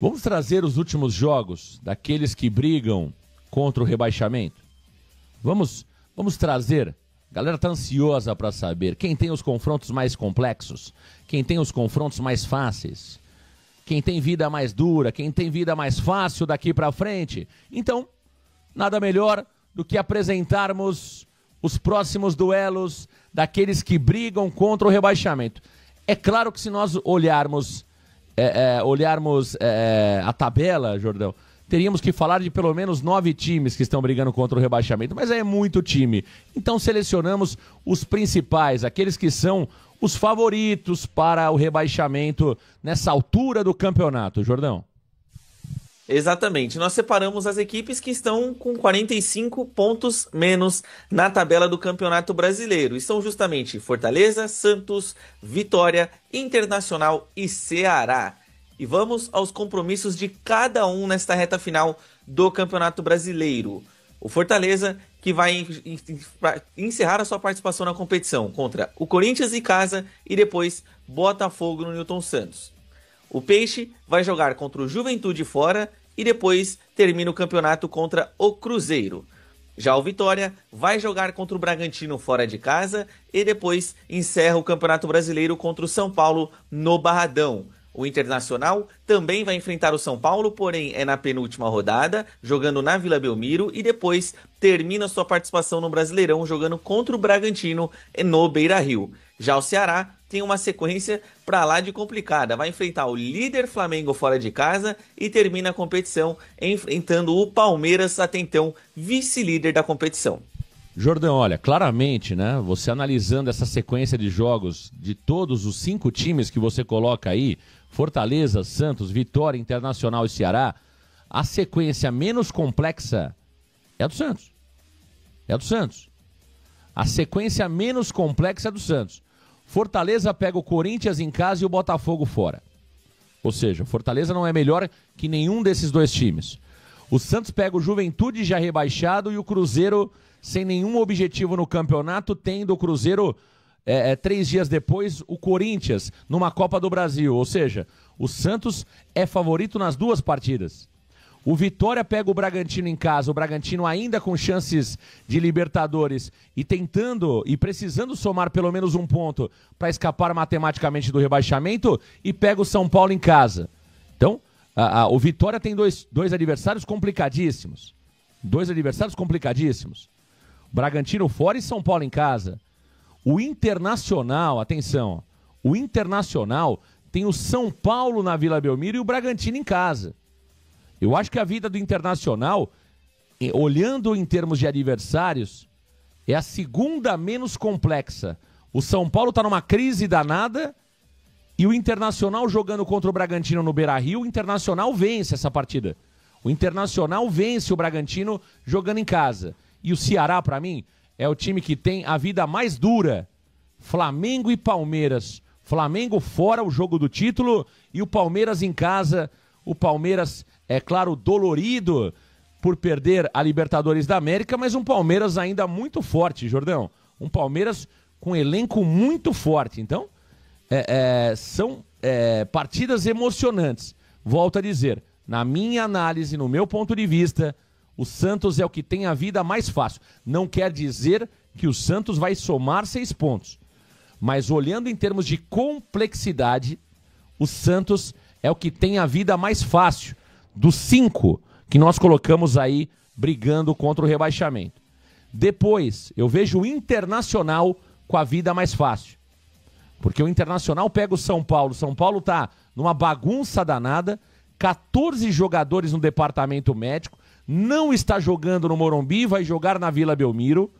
Vamos trazer os últimos jogos daqueles que brigam contra o rebaixamento? Vamos trazer. A galera tá ansiosa para saber quem tem os confrontos mais complexos, quem tem os confrontos mais fáceis, quem tem vida mais dura, quem tem vida mais fácil daqui para frente. Então, nada melhor do que apresentarmos os próximos duelos daqueles que brigam contra o rebaixamento. É claro que se nós olharmos a tabela, Jordão, teríamos que falar de pelo menos 9 times que estão brigando contra o rebaixamento, mas é muito time. Então selecionamos os principais, aqueles que são os favoritos para o rebaixamento nessa altura do campeonato, Jordão. Exatamente, nós separamos as equipes que estão com 45 pontos menos na tabela do Campeonato Brasileiro. E são justamente Fortaleza, Santos, Vitória, Internacional e Ceará. E vamos aos compromissos de cada um nesta reta final do Campeonato Brasileiro. O Fortaleza, que vai encerrar a sua participação na competição contra o Corinthians em casa e depois Botafogo no Newton Santos. O Peixe vai jogar contra o Juventude fora e depois termina o campeonato contra o Cruzeiro. Já o Vitória vai jogar contra o Bragantino fora de casa e depois encerra o Campeonato Brasileiro contra o São Paulo no Barradão. O Internacional também vai enfrentar o São Paulo, porém é na penúltima rodada, jogando na Vila Belmiro e depois termina sua participação no Brasileirão jogando contra o Bragantino no Beira-Rio. Já o Ceará tem uma sequência pra lá de complicada. Vai enfrentar o líder Flamengo fora de casa e termina a competição enfrentando o Palmeiras, até então vice-líder da competição. Jordão, olha, claramente, né, você analisando essa sequência de jogos de todos os 5 times que você coloca aí, Fortaleza, Santos, Vitória, Internacional e Ceará, a sequência menos complexa é a do Santos. É a do Santos. A sequência menos complexa é do Santos. Fortaleza pega o Corinthians em casa e o Botafogo fora. Ou seja, Fortaleza não é melhor que nenhum desses dois times. O Santos pega o Juventude já rebaixado e o Cruzeiro sem nenhum objetivo no campeonato, tendo o Cruzeiro 3 dias depois o Corinthians numa Copa do Brasil. Ou seja, o Santos é favorito nas 2 partidas. O Vitória pega o Bragantino em casa, o Bragantino ainda com chances de Libertadores e tentando e precisando somar pelo menos um ponto para escapar matematicamente do rebaixamento, e pega o São Paulo em casa. Então, o Vitória tem dois adversários complicadíssimos. 2 adversários complicadíssimos. Bragantino fora e São Paulo em casa. O Internacional, atenção, o Internacional tem o São Paulo na Vila Belmiro e o Bragantino em casa. Eu acho que a vida do Internacional, olhando em termos de adversários, é a segunda menos complexa. O São Paulo está numa crise danada e o Internacional jogando contra o Bragantino no Beira-Rio, o Internacional vence essa partida. O Internacional vence o Bragantino jogando em casa. E o Ceará, para mim, é o time que tem a vida mais dura. Flamengo e Palmeiras. Flamengo fora, o jogo do título, e o Palmeiras em casa. O Palmeiras, é claro, dolorido por perder a Libertadores da América, mas um Palmeiras ainda muito forte, Jordão. Um Palmeiras com elenco muito forte. Então, são partidas emocionantes. Volto a dizer, na minha análise, no meu ponto de vista, o Santos é o que tem a vida mais fácil. Não quer dizer que o Santos vai somar 6 pontos. Mas olhando em termos de complexidade, o Santos é o que tem a vida mais fácil dos 5 que nós colocamos aí brigando contra o rebaixamento. Depois, eu vejo o Internacional com a vida mais fácil. Porque o Internacional pega o São Paulo. São Paulo tá numa bagunça danada, 14 jogadores no departamento médico, não está jogando no Morumbi, vai jogar na Vila Belmiro.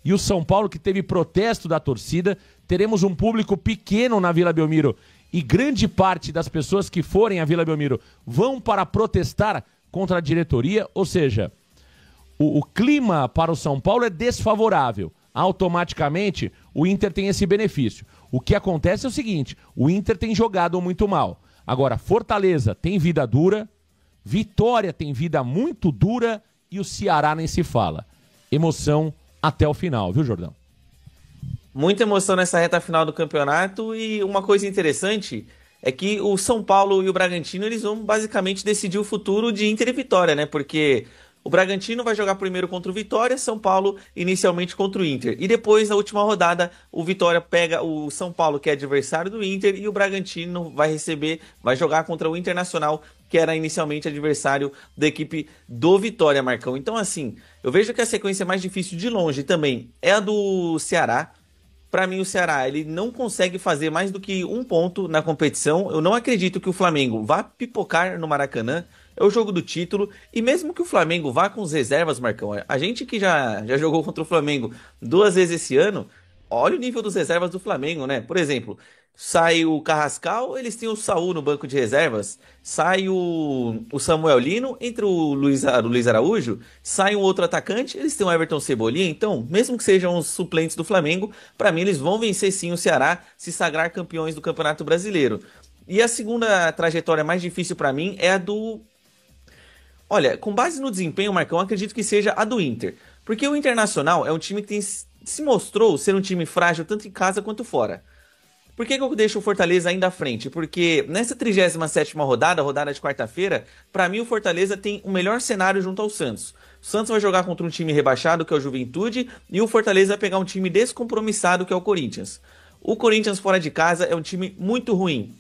E o São Paulo, que teve protesto da torcida, teremos um público pequeno na Vila Belmiro. E grande parte das pessoas que forem à Vila Belmiro vão para protestar contra a diretoria. Ou seja, o clima para o São Paulo é desfavorável. Automaticamente, o Inter tem esse benefício. O que acontece é o seguinte, o Inter tem jogado muito mal. Agora, Fortaleza tem vida dura, Vitória tem vida muito dura e o Ceará nem se fala. Emoção até o final, viu, Jordão? Muita emoção nessa reta final do campeonato, e uma coisa interessante é que o São Paulo e o Bragantino eles vão basicamente decidir o futuro de Inter e Vitória, né? Porque o Bragantino vai jogar primeiro contra o Vitória, São Paulo inicialmente contra o Inter. E depois, na última rodada, o Vitória pega o São Paulo, que é adversário do Inter, e o Bragantino vai jogar contra o Internacional, que era inicialmente adversário da equipe do Vitória, Marcão. Então, assim, eu vejo que a sequência mais difícil de longe também é a do Ceará. Para mim, o Ceará ele não consegue fazer mais do que um ponto na competição. Eu não acredito que o Flamengo vá pipocar no Maracanã. É o jogo do título. E mesmo que o Flamengo vá com as reservas, Marcão, a gente que já jogou contra o Flamengo 2 vezes esse ano, olha o nível dos reservas do Flamengo, né? Por exemplo, sai o Carrascal, eles têm o Saul no banco de reservas. Sai o Samuel Lino, entre o Luiz Araújo, sai um outro atacante, eles têm o Everton Cebolinha. Então, mesmo que sejam os suplentes do Flamengo, para mim eles vão vencer sim o Ceará, se sagrar campeões do Campeonato Brasileiro. E a segunda trajetória mais difícil para mim é a do... Olha, com base no desempenho, Marcão, acredito que seja a do Inter. Porque o Internacional é um time que se mostrou ser um time frágil tanto em casa quanto fora. Por que eu deixo o Fortaleza ainda à frente? Porque nessa 37ª rodada de quarta-feira, para mim o Fortaleza tem o melhor cenário junto ao Santos. O Santos vai jogar contra um time rebaixado, que é o Juventude, e o Fortaleza vai pegar um time descompromissado, que é o Corinthians. O Corinthians fora de casa é um time muito ruim.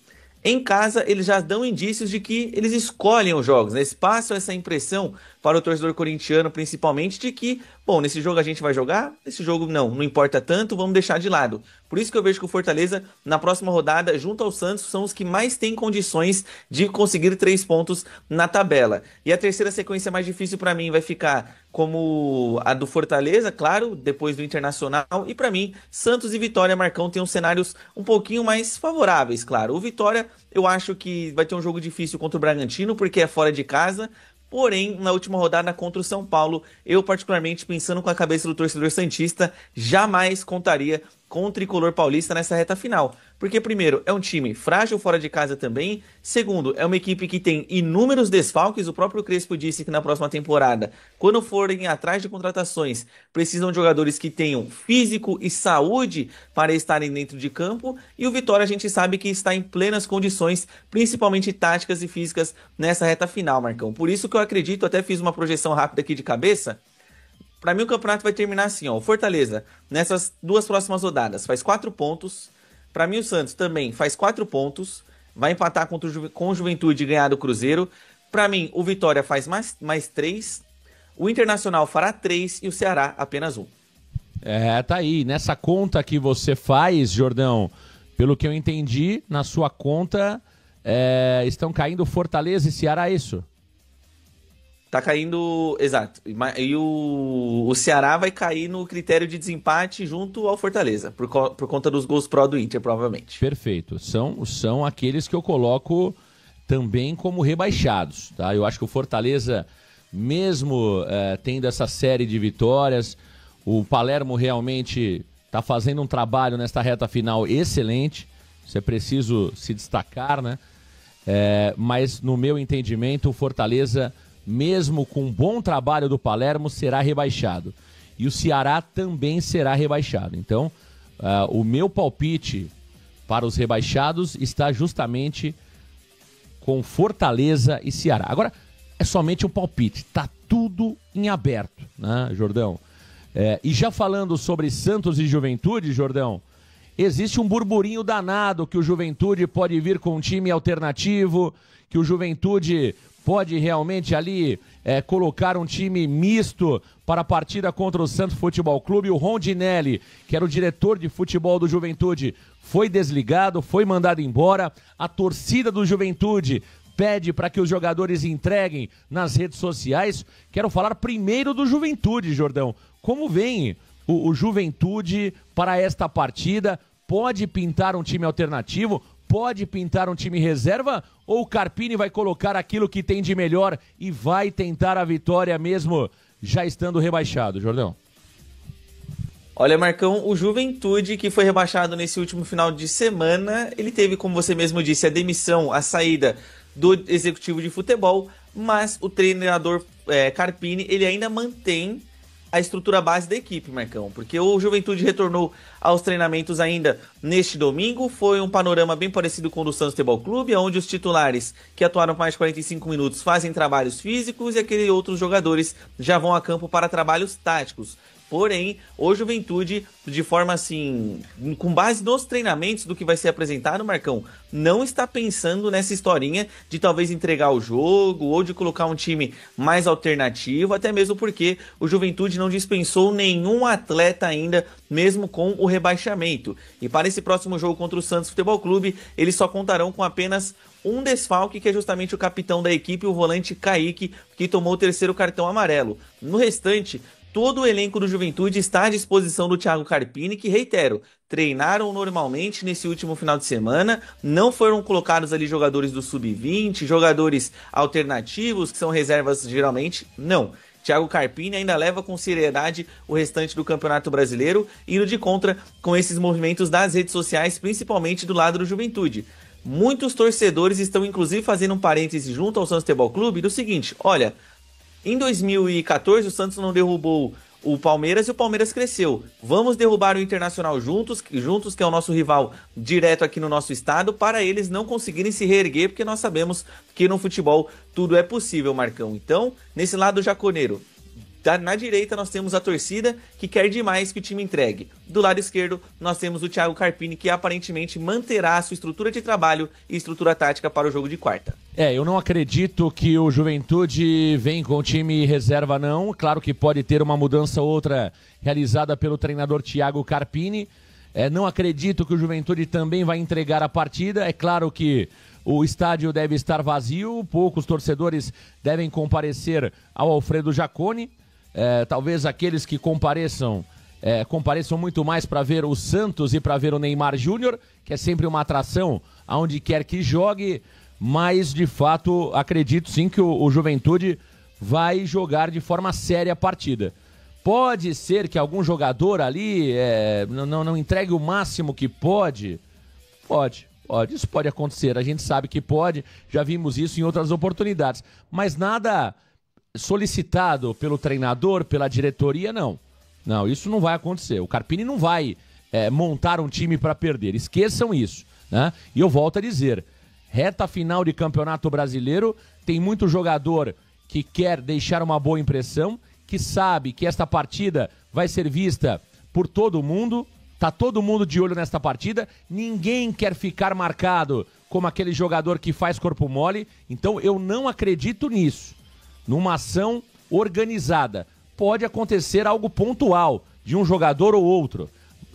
Em casa, eles já dão indícios de que eles escolhem os jogos, né? Eles passam essa impressão para o torcedor corintiano, principalmente, de que, bom, nesse jogo a gente vai jogar, nesse jogo não importa tanto, vamos deixar de lado. Por isso que eu vejo que o Fortaleza, na próxima rodada, junto ao Santos, são os que mais têm condições de conseguir 3 pontos na tabela. E a terceira sequência mais difícil para mim vai ficar como a do Fortaleza, claro, depois do Internacional. E para mim, Santos e Vitória, Marcão, tem uns cenários um pouquinho mais favoráveis, claro. O Vitória, eu acho que vai ter um jogo difícil contra o Bragantino, porque é fora de casa. Porém, na última rodada contra o São Paulo, eu particularmente, pensando com a cabeça do torcedor santista, jamais contaria com o tricolor paulista nessa reta final. Porque, primeiro, é um time frágil fora de casa também. Segundo, é uma equipe que tem inúmeros desfalques. O próprio Crespo disse que na próxima temporada, quando forem atrás de contratações, precisam de jogadores que tenham físico e saúde para estarem dentro de campo. E o Vitória a gente sabe que está em plenas condições, principalmente táticas e físicas, nessa reta final, Marcão. Por isso que eu acredito, até fiz uma projeção rápida aqui de cabeça. Para mim o campeonato vai terminar assim, ó. O Fortaleza, nessas 2 próximas rodadas, faz 4 pontos. Para mim o Santos também faz 4 pontos. Vai empatar com o Juventude e ganhar do Cruzeiro. Para mim o Vitória faz mais 3. O Internacional fará 3 e o Ceará apenas 1. Tá aí. Nessa conta que você faz, Jordão, pelo que eu entendi, na sua conta estão caindo Fortaleza e Ceará, é isso? Tá caindo, exato. E o Ceará vai cair no critério de desempate junto ao Fortaleza, por conta dos gols pró do Inter, provavelmente. Perfeito. São aqueles que eu coloco também como rebaixados, tá? Eu acho que o Fortaleza, mesmo tendo essa série de vitórias, o Palermo realmente está fazendo um trabalho nesta reta final excelente. Isso é preciso se destacar, né? Mas, no meu entendimento, o Fortaleza, mesmo com um bom trabalho do Palermo, será rebaixado. E o Ceará também será rebaixado. Então, o meu palpite para os rebaixados está justamente com Fortaleza e Ceará. Agora, é somente um palpite. Está tudo em aberto, né, Jordão? E já falando sobre Santos e Juventude, Jordão, existe um burburinho danado que o Juventude pode vir com um time alternativo, que o Juventude pode realmente ali colocar um time misto para a partida contra o Santos Futebol Clube. O Rondinelli, que era o diretor de futebol do Juventude, foi desligado, foi mandado embora. A torcida do Juventude pede para que os jogadores entreguem nas redes sociais. Quero falar primeiro do Juventude, Jordão. Como vem o Juventude para esta partida? Pode pintar um time alternativo? Pode pintar um time reserva? Ou o Carpini vai colocar aquilo que tem de melhor e vai tentar a vitória mesmo já estando rebaixado, Jordão? Olha, Marcão, o Juventude, que foi rebaixado nesse último final de semana, ele teve, como você mesmo disse, a demissão, a saída do executivo de futebol, mas o treinador Carpini, ele ainda mantém a estrutura base da equipe, Marcão, porque o Juventude retornou aos treinamentos ainda neste domingo, foi um panorama bem parecido com o do Santos Futebol Clube, onde os titulares que atuaram por mais de 45 minutos fazem trabalhos físicos e aqueles outros jogadores já vão a campo para trabalhos táticos. Porém, o Juventude, de forma assim, com base nos treinamentos do que vai ser apresentado, Marcão, não está pensando nessa historinha de talvez entregar o jogo ou de colocar um time mais alternativo, até mesmo porque o Juventude não dispensou nenhum atleta ainda, mesmo com o rebaixamento. E para esse próximo jogo contra o Santos Futebol Clube, eles só contarão com apenas um desfalque, que é justamente o capitão da equipe, o volante Kaique, que tomou o terceiro cartão amarelo. No restante, todo o elenco do Juventude está à disposição do Thiago Carpini, que, reitero, treinaram normalmente nesse último final de semana, não foram colocados ali jogadores do Sub-20, jogadores alternativos, que são reservas geralmente, não. Thiago Carpini ainda leva com seriedade o restante do Campeonato Brasileiro, indo de contra com esses movimentos das redes sociais, principalmente do lado do Juventude. Muitos torcedores estão inclusive fazendo um parêntese junto ao Santos Futebol Clube do seguinte: olha, em 2014 o Santos não derrubou o Palmeiras e o Palmeiras cresceu. Vamos derrubar o Internacional juntos, que é o nosso rival direto aqui no nosso estado, para eles não conseguirem se reerguer, porque nós sabemos que no futebol tudo é possível, Marcão. Então, nesse lado jaconeiro, na direita nós temos a torcida que quer demais que o time entregue. Do lado esquerdo nós temos o Thiago Carpini, que aparentemente manterá a sua estrutura de trabalho e estrutura tática para o jogo de quarta. Eu não acredito que o Juventude vem com o time reserva, não. Claro que pode ter uma mudança ou outra realizada pelo treinador Thiago Carpini. Não acredito que o Juventude também vai entregar a partida. É claro que o estádio deve estar vazio, poucos torcedores devem comparecer ao Alfredo Jaconi. Talvez aqueles que compareçam muito mais para ver o Santos e para ver o Neymar Júnior, que é sempre uma atração aonde quer que jogue, mas de fato acredito sim que o Juventude vai jogar de forma séria a partida. Pode ser que algum jogador ali não entregue o máximo que pode? Pode, isso pode acontecer, a gente sabe que pode, já vimos isso em outras oportunidades, mas nada solicitado pelo treinador, pela diretoria, não. Não, isso não vai acontecer. O Carpini não vai montar um time para perder. Esqueçam isso, né? E eu volto a dizer, reta final de Campeonato Brasileiro, tem muito jogador que quer deixar uma boa impressão, que sabe que esta partida vai ser vista por todo mundo, tá todo mundo de olho nesta partida, ninguém quer ficar marcado como aquele jogador que faz corpo mole, então eu não acredito nisso. Numa ação organizada. Pode acontecer algo pontual de um jogador ou outro.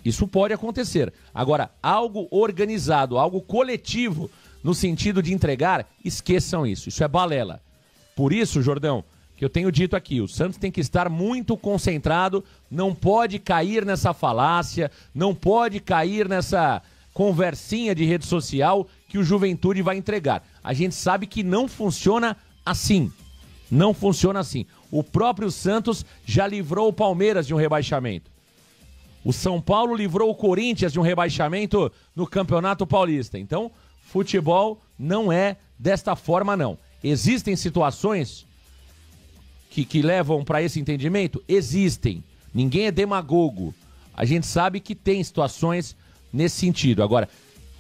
Isso pode acontecer. Agora, algo organizado, algo coletivo, no sentido de entregar, esqueçam isso. Isso é balela. Por isso, Jordão, que eu tenho dito aqui, o Santos tem que estar muito concentrado, não pode cair nessa falácia, não pode cair nessa conversinha de rede social que o Juventude vai entregar. A gente sabe que não funciona assim. Não funciona assim. O próprio Santos já livrou o Palmeiras de um rebaixamento. O São Paulo livrou o Corinthians de um rebaixamento no Campeonato Paulista. Então, futebol não é desta forma, não. Existem situações que levam para esse entendimento? Existem. Ninguém é demagogo. A gente sabe que tem situações nesse sentido. Agora,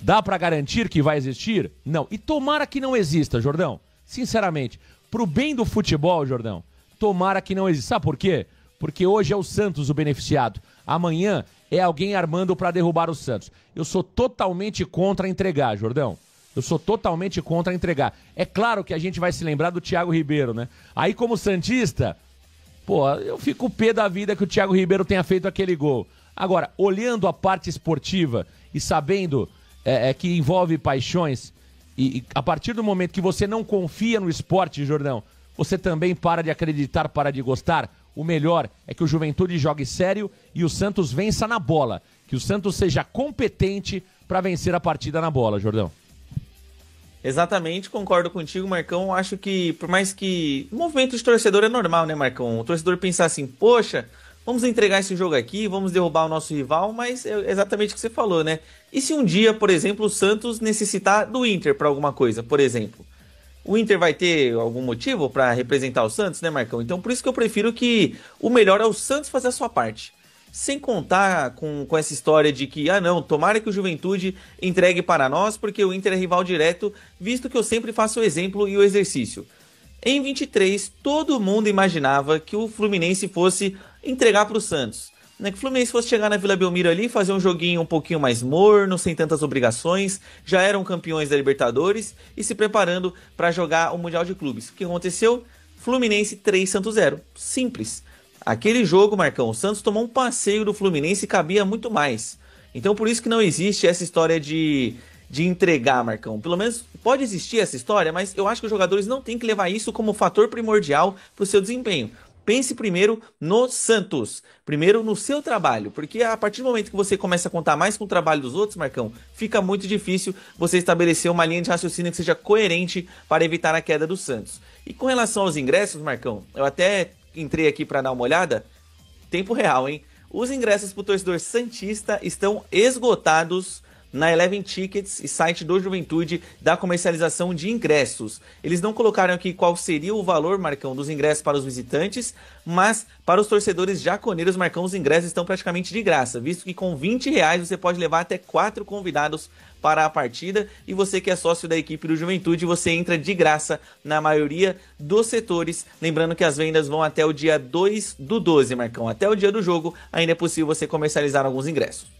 dá para garantir que vai existir? Não. E tomara que não exista, Jordão. Sinceramente. Pro bem do futebol, Jordão, tomara que não exista. Sabe por quê? Porque hoje é o Santos o beneficiado. Amanhã é alguém armando para derrubar o Santos. Eu sou totalmente contra entregar, Jordão. Eu sou totalmente contra entregar. É claro que a gente vai se lembrar do Thiago Ribeiro, né? Aí como santista, eu fico pé da vida que o Thiago Ribeiro tenha feito aquele gol. Agora, olhando a parte esportiva e sabendo que envolve paixões, e a partir do momento que você não confia no esporte, Jordão, você também para de acreditar, para de gostar. O melhor é que o Juventude jogue sério e o Santos vença na bola. Que o Santos seja competente para vencer a partida na bola, Jordão. Exatamente, concordo contigo, Marcão. Acho que, por mais que o movimento de torcedor é normal, né, Marcão? O torcedor pensar assim, poxa, vamos entregar esse jogo aqui, vamos derrubar o nosso rival, mas é exatamente o que você falou, né? E se um dia, por exemplo, o Santos necessitar do Inter para alguma coisa, por exemplo? o Inter vai ter algum motivo para representar o Santos, né, Marcão? Então por isso que eu prefiro que o melhor é o Santos fazer a sua parte. Sem contar com essa história de que, não, tomara que o Juventude entregue para nós, porque o Inter é rival direto, visto que eu sempre faço o exemplo e o exercício. Em 23, todo mundo imaginava que o Fluminense fosse entregar para o Santos. Que o Fluminense fosse chegar na Vila Belmiro ali, fazer um joguinho um pouquinho mais morno, sem tantas obrigações, já eram campeões da Libertadores e se preparando para jogar o Mundial de Clubes. O que aconteceu? Fluminense 3, Santos 0. Simples. Aquele jogo, Marcão, o Santos tomou um passeio do Fluminense e cabia muito mais. Então por isso que não existe essa história de entregar, Marcão. Pelo menos pode existir essa história, mas eu acho que os jogadores não têm que levar isso como fator primordial para o seu desempenho. Pense primeiro no Santos, primeiro no seu trabalho, porque a partir do momento que você começa a contar mais com o trabalho dos outros, Marcão, fica muito difícil você estabelecer uma linha de raciocínio que seja coerente para evitar a queda do Santos. E com relação aos ingressos, Marcão, eu até entrei aqui para dar uma olhada, tempo real, hein? Os ingressos para o torcedor santista estão esgotados na Eleven Tickets e site do Juventude da comercialização de ingressos. Eles não colocaram aqui qual seria o valor, Marcão, dos ingressos para os visitantes, mas para os torcedores jaconeiros, Marcão, os ingressos estão praticamente de graça, visto que com R$20 você pode levar até 4 convidados para a partida, e você que é sócio da equipe do Juventude, você entra de graça na maioria dos setores, lembrando que as vendas vão até o dia 2/12, Marcão, até o dia do jogo ainda é possível você comercializar alguns ingressos.